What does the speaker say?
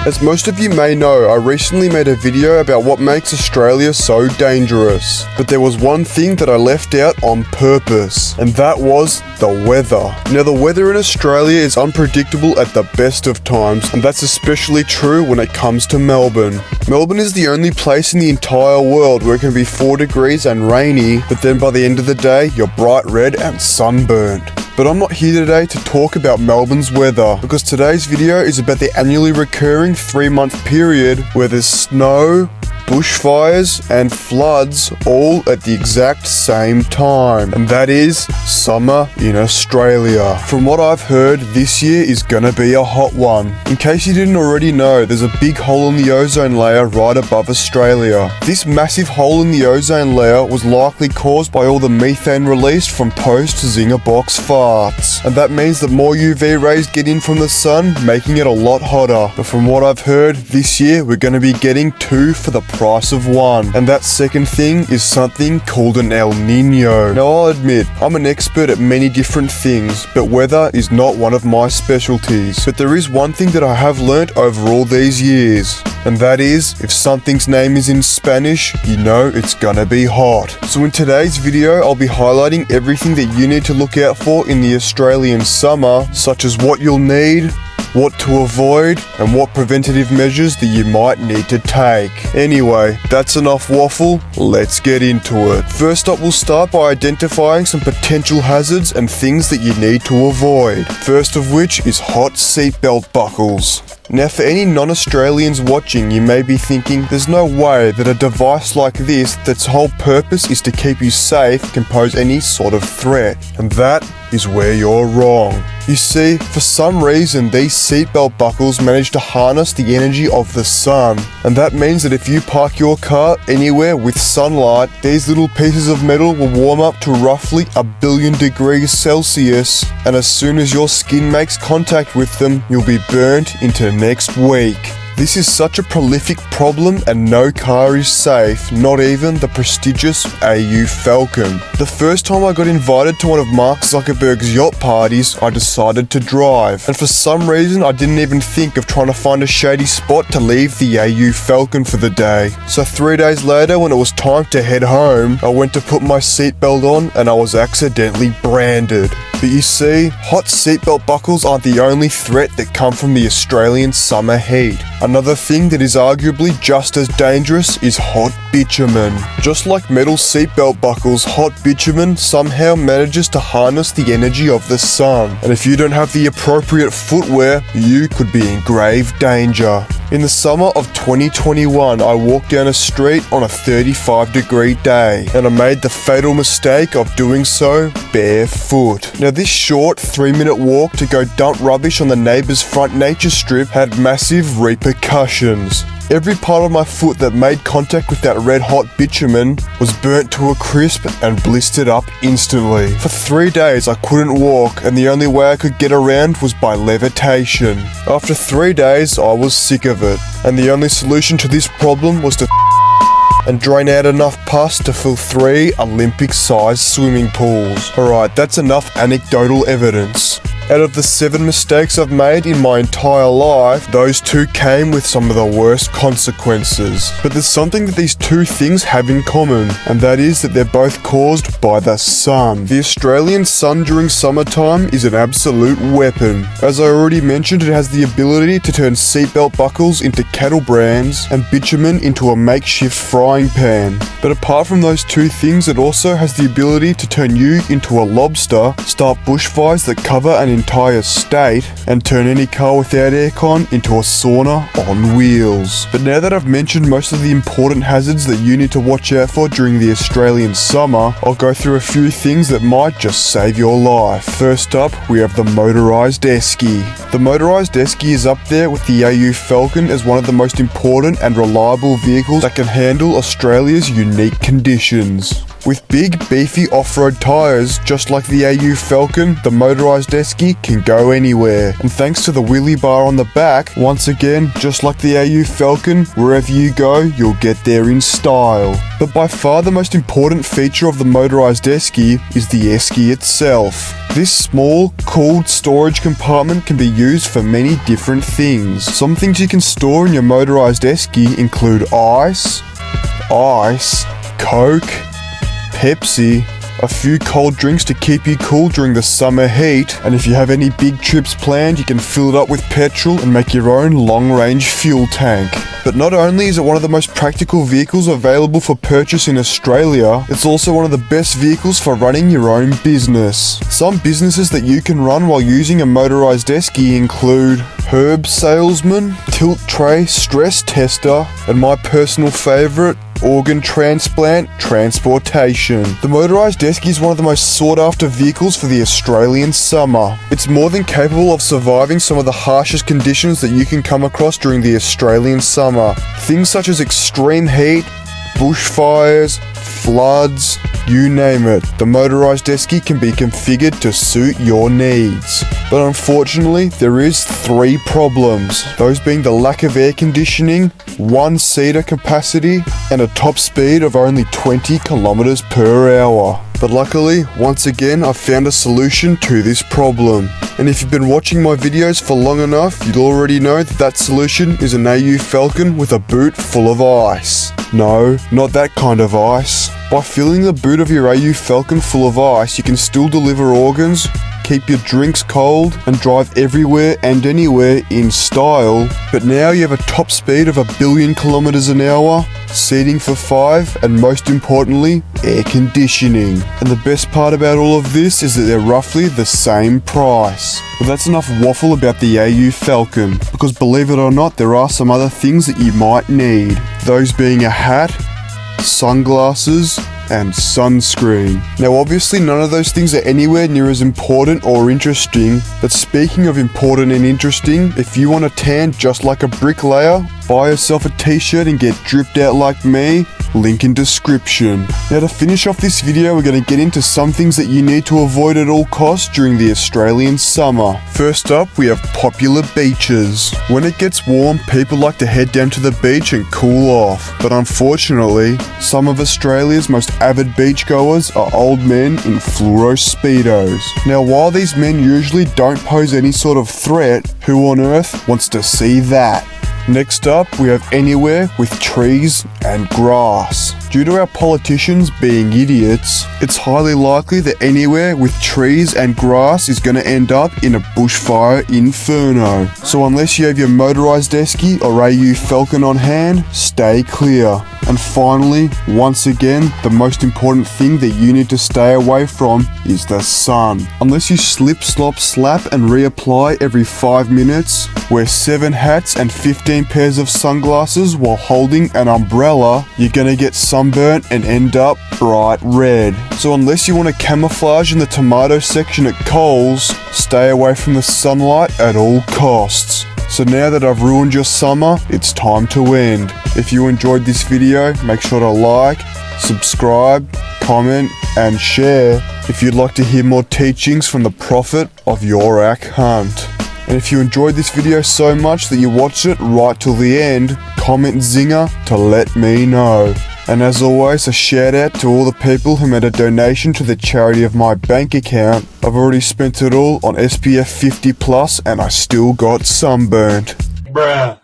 As most of you may know, I recently made a video about what makes Australia so dangerous. But there was one thing that I left out on purpose, and that was the weather. Now, the weather in Australia is unpredictable at the best of times, and that's especially true when it comes to Melbourne. Melbourne is the only place in the entire world where it can be 4 degrees and rainy, but then by the end of the day, you're bright red and sunburned. But I'm not here today to talk about Melbourne's weather, because today's video is about the annually recurring 3-month period where there's snow, bushfires and floods all at the exact same time, and that is summer in Australia. From what I've heard, this year is gonna be a hot one. In case you didn't already know, there's a big hole in the ozone layer right above Australia. This massive hole in the ozone layer was likely caused by all the methane released from post-zinger box farts, and that means that more UV rays get in from the sun, making it a lot hotter. But from what I've heard, this year we're gonna be getting 2 for the price of 1, and that second thing is something called an El Nino. Now, I'll admit, I'm an expert at many different things, but weather is not one of my specialties. But there is one thing that I have learnt over all these years, and that is, if something's name is in Spanish, you know it's gonna be hot. So in today's video, I'll be highlighting everything that you need to look out for in the Australian summer, such as what you'll need, what to avoid, and what preventative measures that you might need to take. Anyway, that's enough waffle, let's get into it. First up, we'll start by identifying some potential hazards and things that you need to avoid. First of which is hot seatbelt buckles. Now, for any non-Australians watching, you may be thinking, there's no way that a device like this, that's whole purpose is to keep you safe, can pose any sort of threat. And that is where you're wrong. You see, for some reason, these seatbelt buckles manage to harness the energy of the sun. And that means that if you park your car anywhere with sunlight, these little pieces of metal will warm up to roughly 1 billion degrees Celsius. And as soon as your skin makes contact with them, you'll be burnt into next week. This is such a prolific problem, and no car is safe, not even the prestigious AU Falcon. The first time I got invited to one of Mark Zuckerberg's yacht parties, I decided to drive, and for some reason I didn't even think of trying to find a shady spot to leave the AU Falcon for the day. So 3 days later, when it was time to head home, I went to put my seatbelt on and I was accidentally branded. But you see, hot seatbelt buckles aren't the only threat that come from the Australian summer heat. Another thing that is arguably just as dangerous is hot bitumen. Just like metal seatbelt buckles, hot bitumen somehow manages to harness the energy of the sun. And if you don't have the appropriate footwear, you could be in grave danger. In the summer of 2021, I walked down a street on a 35-degree day, and I made the fatal mistake of doing so barefoot. Now, this short 3-minute walk to go dump rubbish on the neighbour's front nature strip had massive repercussions. Every part of my foot that made contact with that red hot bitumen was burnt to a crisp and blistered up instantly. For 3 days I couldn't walk, and the only way I could get around was by levitation. After 3 days I was sick of it, and the only solution to this problem was to and drain out enough pus to fill 3 Olympic-sized swimming pools. Alright, that's enough anecdotal evidence. Out of the 7 mistakes I've made in my entire life, those 2 came with some of the worst consequences. But there's something that these 2 things have in common, and that is that they're both caused by the sun. The Australian sun during summertime is an absolute weapon. As I already mentioned, it has the ability to turn seatbelt buckles into cattle brands and bitumen into a makeshift frying pan. But apart from those 2 things, it also has the ability to turn you into a lobster, start bushfires that cover an entire state, and turn any car without aircon into a sauna on wheels. But now that I've mentioned most of the important hazards that you need to watch out for during the Australian summer, I'll go through a few things that might just save your life. First up, we have the motorised esky. The motorised esky is up there with the AU Falcon as one of the most important and reliable vehicles that can handle Australia's unique conditions. With big, beefy off-road tyres, just like the AU Falcon, the motorised esky can go anywhere. And thanks to the wheelie bar on the back, once again, just like the AU Falcon, wherever you go, you'll get there in style. But by far the most important feature of the motorised esky is the esky itself. This small, cooled storage compartment can be used for many different things. Some things you can store in your motorised esky include ice, Coke, Pepsi, a few cold drinks to keep you cool during the summer heat, and if you have any big trips planned, you can fill it up with petrol and make your own long-range fuel tank. But not only is it one of the most practical vehicles available for purchase in Australia, it's also one of the best vehicles for running your own business. Some businesses that you can run while using a motorised esky include herb salesman, tilt tray stress tester, and my personal favourite, organ transplant transportation. The motorised esky is one of the most sought after vehicles for the Australian summer. It's more than capable of surviving some of the harshest conditions that you can come across during the Australian summer. Things such as extreme heat, bushfires, floods, you name it. The motorised esky can be configured to suit your needs. But unfortunately, there is 3 problems. Those being the lack of air conditioning, 1-seater capacity, and a top speed of only 20 kilometers per hour. But luckily, once again, I've found a solution to this problem. And if you've been watching my videos for long enough, you'd already know that solution is an AU Falcon with a boot full of ice. No, not that kind of ice. By filling the boot of your AU Falcon full of ice, you can still deliver organs, keep your drinks cold, and drive everywhere and anywhere in style. But now you have a top speed of 1 billion kilometers an hour, seating for 5, and most importantly, air conditioning. And the best part about all of this is that they're roughly the same price. But that's enough waffle about the AU Falcon, because believe it or not, there are some other things that you might need. Those being a hat, sunglasses, and sunscreen. Now obviously none of those things are anywhere near as important or interesting, but speaking of important and interesting, if you want a tan just like a bricklayer, buy yourself a t-shirt and get dripped out like me, link in description. Now to finish off this video, we're going to get into some things that you need to avoid at all costs during the Australian summer. First up, we have popular beaches. When it gets warm, people like to head down to the beach and cool off, but unfortunately, some of Australia's most avid beachgoers are old men in fluoro speedos. Now while these men usually don't pose any sort of threat, who on earth wants to see that? Next up, we have anywhere with trees and grass. Due to our politicians being idiots, it's highly likely that anywhere with trees and grass is going to end up in a bushfire inferno. So unless you have your motorised esky or AU Falcon on hand, stay clear. And finally, once again, the most important thing that you need to stay away from is the sun. Unless you slip, slop, slap and reapply every 5 minutes, wear 7 hats and 15 pairs of sunglasses while holding an umbrella, you're gonna get sunburnt and end up bright red. So unless you want to camouflage in the tomato section at Coles, stay away from the sunlight at all costs. So now that I've ruined your summer, it's time to end. If you enjoyed this video, make sure to like, subscribe, comment, and share if you'd like to hear more teachings from the prophet of Yorak Hunt. And if you enjoyed this video so much that you watched it right till the end, comment Zinger to let me know. And as always, a shout out to all the people who made a donation to the charity of my bank account. I've already spent it all on SPF 50+ and I still got sunburnt. Bruh.